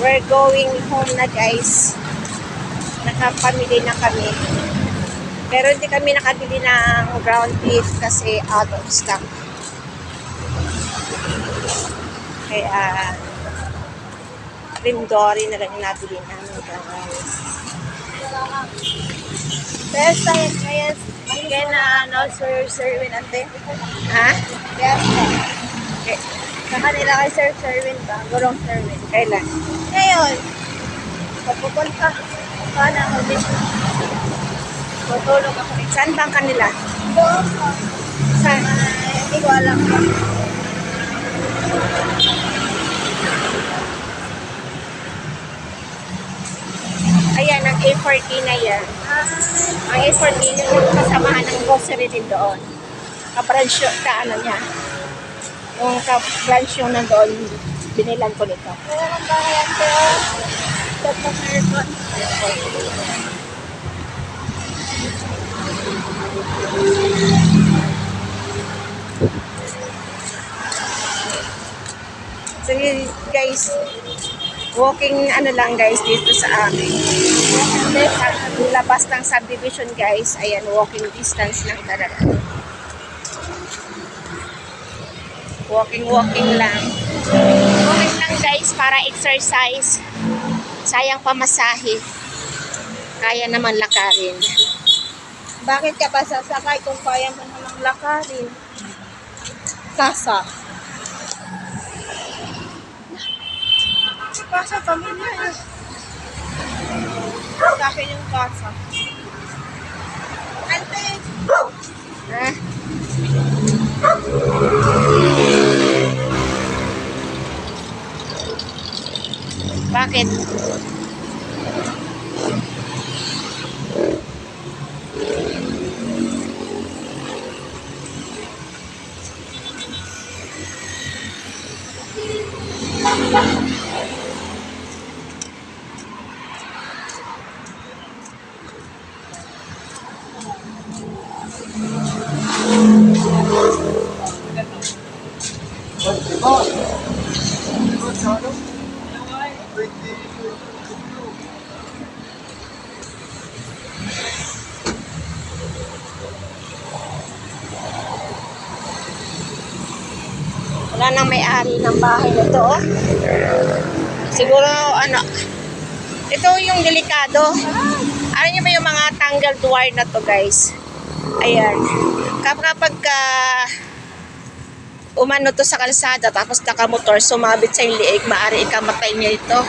We're going home na guys. Nakapamili na kami. Pero hindi kami nakabili ng ground beef kasi out of stock. Kaya Rindori na lang nabili namin guys. Best time, yes. Kaya na ano, Sir Winante? Ha? Yes. Okay. Sa kanila kay Sir Sherwin ba? Gurong Sherwin. Kailan? Ngayon, papupunta. Sana ako din. Tutulog ako. Saan bang kanila? Doon ko. Saan? Hindi ko alam. Ayan, ang A40 na yan. Ang A40 yung kasamahan ng grocery din doon. Ka-branch yung ano niya. Yung ka-branch yung nandoon, binilan ko nito. Wala kang bahayan pero set of aircon. So guys, walking ano lang guys dito sa amin. Labas ng subdivision guys. Ayan, walking distance lang talaga. Walking lang. Walking lang guys para exercise. Sayang pamasahe. Kaya naman lakarin. Bakit ka pa sasakay kung kaya mo namang lakarin? Kasa. Kasa, pamilya eh. Sa akin yung kasa. Ante! Ha? Bakit? Wala nang may-ari ng bahay na to. Siguro, ano, ito yung delikado. Alam niyo ba yung mga tangled wire na to, guys? Ayan. Kapag umano to sa kalsada, tapos nakamotor, sumabit sa yung liig, maaari ikamatay niya ito.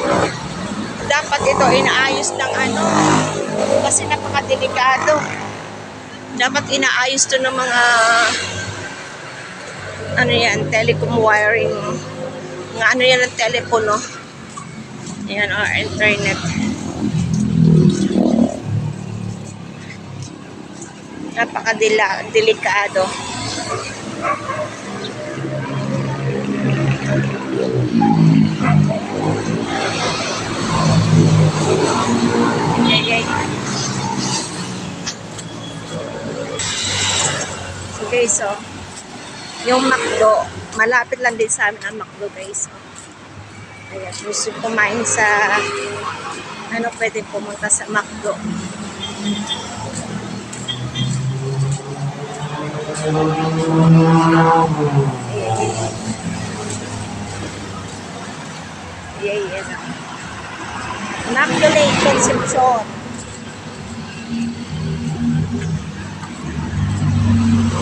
Dapat ito inaayos ng ano, kasi napakadelikado. Dapat inaayos to ng mga ano yan, telecom wiring. Mga ano yan ng telepono. Yan, or internet. Napaka-delikado. Yay. Okay, so yung McDo, malapit lang din sa amin ang McDo guys. Ayan, gusto kumain sa ano, pwede pumunta sa McDo. Ayan. McDo Lake Concepcion.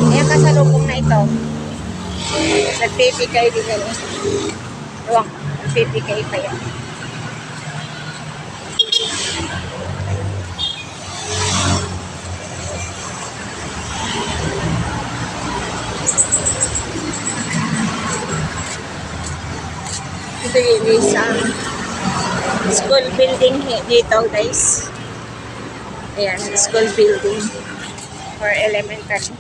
Ayan, kasalubong na ito. Nagpipikay din yan. Ewan, nagpipikay pa yan. Ito yung isang school building dito guys. Ayan, school building for elementary.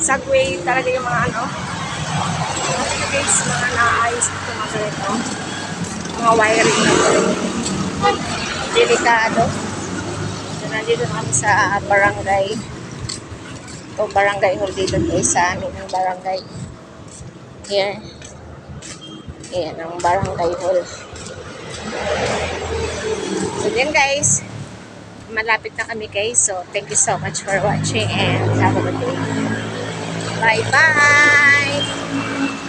Subway talaga yung mga ano. Guys, mga naayos ito mga ganito. Mga wiring na ito. Delikado. So, nandito na kami sa barangay. Ito barangay hall dito guys sa amin ng barangay. Here. Ayan ang barangay hall. So yan guys, malapit na kami guys. So thank you so much for watching and have a good day. Bye bye!